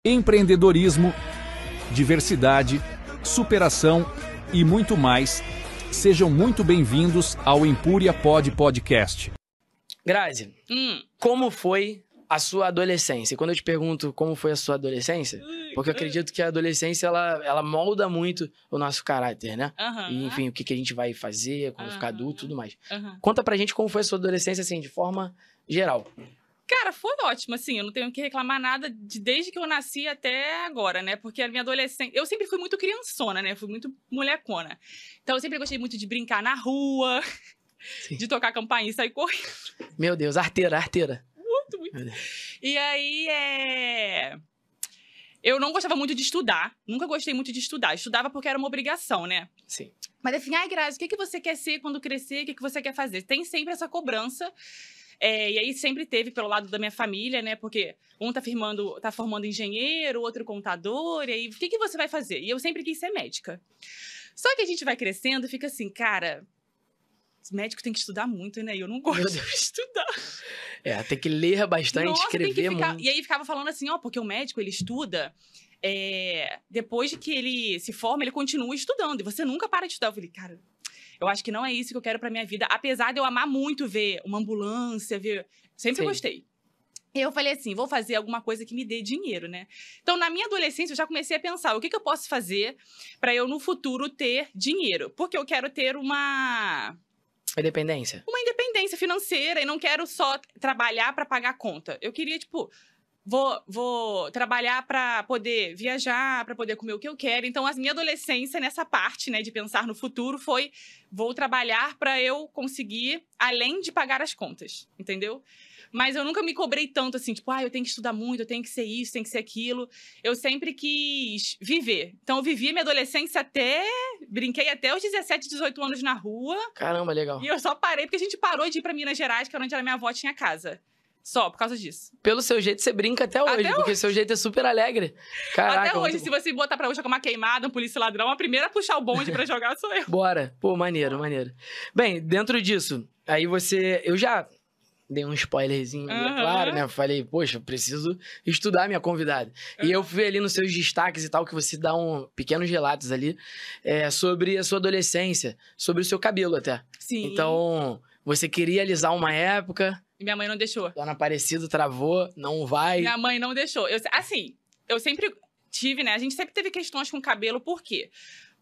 Empreendedorismo, diversidade, superação e muito mais. Sejam muito bem-vindos ao Empúria Podcast. Grazi, como foi a sua adolescência? E quando eu te pergunto como foi a sua adolescência, porque eu acredito que a adolescência, ela molda muito o nosso caráter, né? E, enfim, o que a gente vai fazer quando ficar adulto e tudo mais. Conta pra gente como foi a sua adolescência, assim, de forma geral. Cara, foi ótimo, assim, eu não tenho que reclamar nada desde que eu nasci até agora, né? Porque a minha adolescência... Eu sempre fui muito criançona, né? Fui muito molecona. Então, eu sempre gostei muito de brincar na rua, de tocar campainha e sair correndo. Meu Deus, arteira. Muito. E aí, eu não gostava muito de estudar. Nunca gostei muito de estudar. Estudava porque era uma obrigação, né? Sim. Mas assim, ai, Grazi, o que você quer ser quando crescer? O que você quer fazer? Tem sempre essa cobrança. E aí sempre teve pelo lado da minha família, né? Porque um tá formando engenheiro, o outro contador. E aí, o que você vai fazer? E eu sempre quis ser médica. Só que a gente vai crescendo e fica assim, cara... Médico tem que estudar muito, né? E eu não gosto de estudar. Tem que ler bastante, Nossa, escrever muito. E aí ficava falando assim, porque o médico, ele estuda... depois de que ele se forma, ele continua estudando. E você nunca para de estudar. Eu falei, cara... Eu acho que não é isso que eu quero pra minha vida. Apesar de eu amar muito ver uma ambulância, sempre gostei. E eu falei assim, vou fazer alguma coisa que me dê dinheiro, né? Então, na minha adolescência, eu já comecei a pensar, o que eu posso fazer pra eu, no futuro, ter dinheiro? Porque eu quero ter uma independência financeira e não quero só trabalhar pra pagar a conta. Eu queria, vou trabalhar para poder viajar, para poder comer o que eu quero. Então, a minha adolescência, nessa parte, né, de pensar no futuro, foi... Vou trabalhar para eu conseguir, além de pagar as contas, entendeu? Mas eu nunca me cobrei tanto, assim, eu tenho que estudar muito, eu tenho que ser isso, tenho que ser aquilo. Eu sempre quis viver. Então, eu vivi minha adolescência brinquei até os 17, 18 anos na rua. Caramba, legal. E eu só parei porque a gente parou de ir para Minas Gerais, que era onde a minha avó tinha casa. Só, por causa disso. Pelo seu jeito, você brinca até hoje, porque seu jeito é super alegre. Caraca, até hoje, se você botar pra hoje como uma queimada, um polícia ladrão, a primeira a puxar o bonde pra jogar sou eu. Bora. Pô, maneiro. Bem, dentro disso, aí eu já dei um spoilerzinho, claro, né? Falei, poxa, preciso estudar minha convidada. E eu fui ali nos seus destaques e tal, que você dá pequenos relatos ali, sobre a sua adolescência, sobre o seu cabelo até. Sim. Então, você queria alisar uma época... E minha mãe não deixou. Dona Aparecida travou, não vai. Minha mãe não deixou. Eu sempre tive, né? A gente sempre teve questões com cabelo, por quê?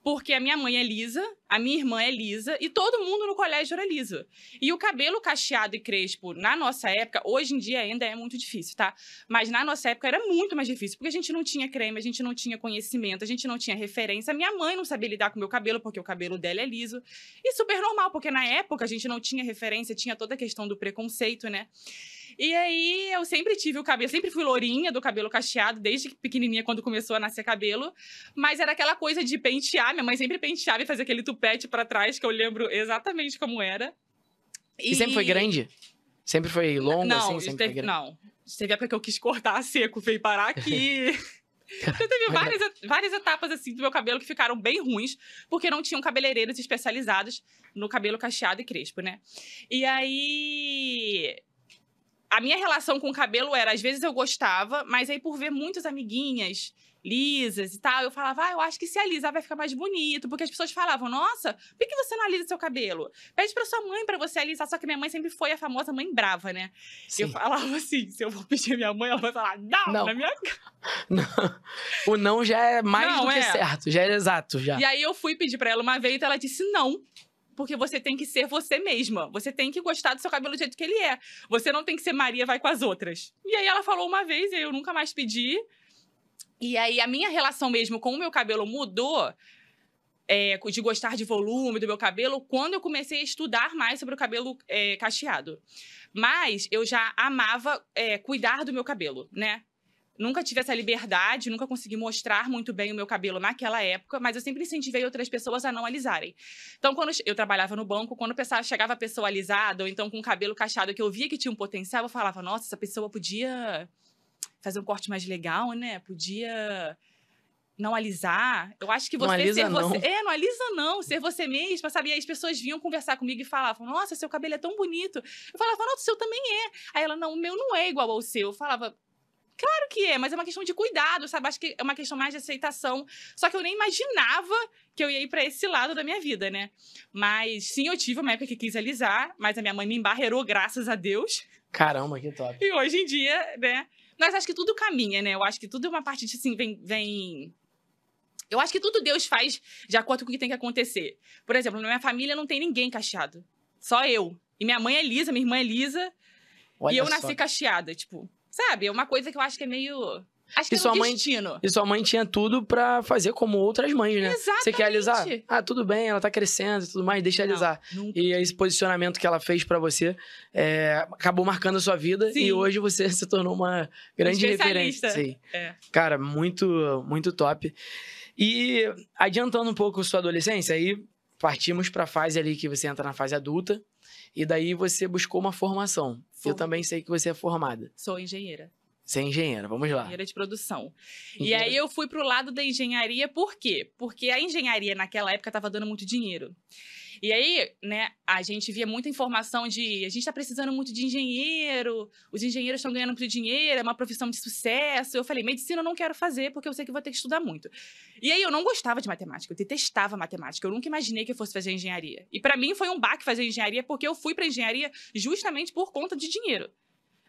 Porque a minha mãe é lisa, a minha irmã é lisa e todo mundo no colégio era liso. E o cabelo cacheado e crespo, na nossa época, hoje em dia ainda é muito difícil, tá? Mas na nossa época era muito mais difícil, porque a gente não tinha creme, a gente não tinha conhecimento, a gente não tinha referência. Minha mãe não sabia lidar com o meu cabelo, porque o cabelo dela é liso. E super normal, porque na época a gente não tinha referência, tinha toda a questão do preconceito, né? E aí, eu sempre tive o cabelo, sempre fui lourinha do cabelo cacheado, desde pequenininha, quando começou a nascer cabelo. Mas era aquela coisa de pentear, minha mãe sempre penteava e fazia aquele tupete pra trás, que eu lembro exatamente como era. E sempre foi grande? Sempre foi longo, não, assim? Sempre foi grande? Não, teve época que eu quis cortar a seco, veio parar aqui. Então, teve várias etapas, assim, do meu cabelo que ficaram bem ruins, porque não tinham cabeleireiros especializados no cabelo cacheado e crespo, né? E aí... A minha relação com o cabelo era, às vezes eu gostava, mas aí por ver muitas amiguinhas lisas e tal, eu falava, eu acho que se alisar vai ficar mais bonito, porque as pessoas falavam, nossa, por que você não alisa seu cabelo? Pede pra sua mãe pra você alisar, só que minha mãe sempre foi a famosa mãe brava, né? Sim. Eu falava assim, se eu vou pedir a minha mãe, ela vai falar, não. Na minha cara. Não. O não já é mais do que certo, já é exato, já. E aí eu fui pedir pra ela uma vez e ela disse não. Porque você tem que ser você mesma. Você tem que gostar do seu cabelo do jeito que ele é. Você não tem que ser Maria, vai com as outras. E aí ela falou uma vez, e eu nunca mais pedi. E aí a minha relação mesmo com o meu cabelo mudou, de gostar de volume do meu cabelo, quando eu comecei a estudar mais sobre o cabelo cacheado. Mas eu já amava cuidar do meu cabelo, né? Nunca tive essa liberdade, nunca consegui mostrar muito bem o meu cabelo naquela época, mas eu sempre incentivei outras pessoas a não alisarem. Então, quando eu trabalhava no banco, quando chegava a pessoa alisada, ou então com o cabelo cacheado, que eu via que tinha um potencial, eu falava, nossa, essa pessoa podia fazer um corte mais legal, né? Podia não alisar. Eu acho que você... Não alisa, não. Não alisa não, ser você mesma, sabe? E aí as pessoas vinham conversar comigo e falavam, nossa, seu cabelo é tão bonito. Eu falava, não, o seu também é. Aí ela, não, o meu não é igual ao seu. Eu falava... Claro que é, mas é uma questão de cuidado, sabe? Acho que é uma questão mais de aceitação. Só que eu nem imaginava que eu ia ir pra esse lado da minha vida, né? Mas sim, eu tive uma época que quis alisar, mas a minha mãe me embarreirou, graças a Deus. Caramba, que top. E hoje em dia, né? Mas acho que tudo caminha, né? Eu acho que tudo é uma parte de, assim, vem... Eu acho que tudo Deus faz de acordo com o que tem que acontecer. Por exemplo, na minha família não tem ninguém cacheado. Só eu. E minha mãe é lisa, minha irmã é lisa. Olha e eu só. nasci cacheada, tipo... Sabe? É uma coisa que eu acho que é meio... Acho que é um destino. E sua mãe tinha tudo pra fazer como outras mães, né? Exatamente. Você quer alisar? Ah, tudo bem, ela tá crescendo e tudo mais, deixa alisar. Nunca. E esse posicionamento que ela fez pra você acabou marcando a sua vida. Sim. E hoje você se tornou uma grande referência. Sim. Cara, muito, muito top. E adiantando um pouco sua adolescência, aí partimos pra fase ali que você entra na fase adulta. E daí você buscou uma formação. Eu também sei que você é formada. Sou engenheira. Você é engenheira, vamos lá. Engenheira de produção. Engenheira. E aí eu fui pro lado da engenharia, por quê? Porque a engenharia naquela época tava dando muito dinheiro. E aí, né, a gente via muita informação de a gente tá precisando muito de engenheiro, os engenheiros estão ganhando muito dinheiro, é uma profissão de sucesso. Eu falei, medicina eu não quero fazer porque eu sei que vou ter que estudar muito. E aí eu não gostava de matemática, eu detestava matemática, eu nunca imaginei que eu fosse fazer engenharia. E pra mim foi um baque fazer engenharia porque eu fui pra engenharia justamente por conta de dinheiro.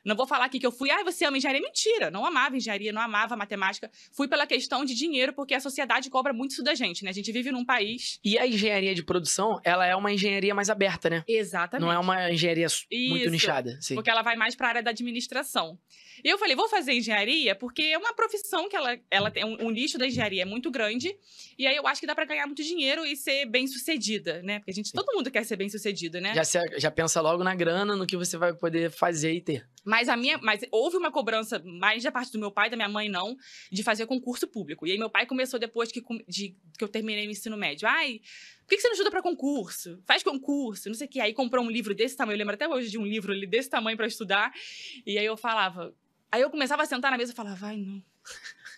Não vou falar aqui que eu fui, você ama engenharia. Mentira, não amava engenharia, não amava matemática. Fui pela questão de dinheiro, porque a sociedade cobra muito isso da gente, né? A gente vive num país... E a engenharia de produção, ela é uma engenharia mais aberta, né? Exatamente. Não é uma engenharia muito nichada. Sim. Porque ela vai mais para a área da administração. E eu falei, vou fazer engenharia porque é uma profissão que ela tem um nicho da engenharia é muito grande. E aí eu acho que dá para ganhar muito dinheiro e ser bem-sucedida, né? Porque todo mundo quer ser bem-sucedido, né? Já pensa logo na grana, no que você vai poder fazer e ter. Mas houve uma cobrança, mais da parte do meu pai, da minha mãe não, de fazer concurso público. E aí meu pai começou depois que eu terminei o ensino médio. Por que você não estuda pra concurso? Faz concurso, não sei o quê. Aí comprou um livro desse tamanho, eu lembro até hoje de um livro desse tamanho pra estudar. E aí eu falava... Aí eu começava a sentar na mesa e falava, não...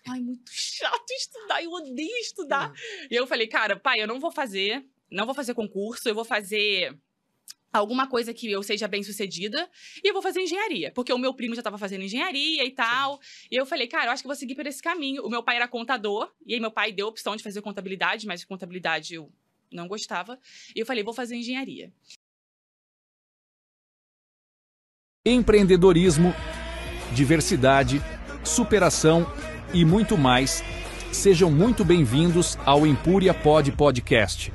Ai, muito chato estudar, eu odeio estudar. E eu falei, cara, pai, eu não vou fazer concurso, eu vou fazer... alguma coisa que eu seja bem-sucedida, e eu vou fazer engenharia. Porque o meu primo já estava fazendo engenharia e tal. Sim. E eu falei, cara, eu acho que vou seguir por esse caminho. O meu pai era contador, e aí meu pai deu a opção de fazer contabilidade, mas contabilidade eu não gostava. E eu falei, vou fazer engenharia. Empreendedorismo, diversidade, superação e muito mais. Sejam muito bem-vindos ao Empúria Podcast.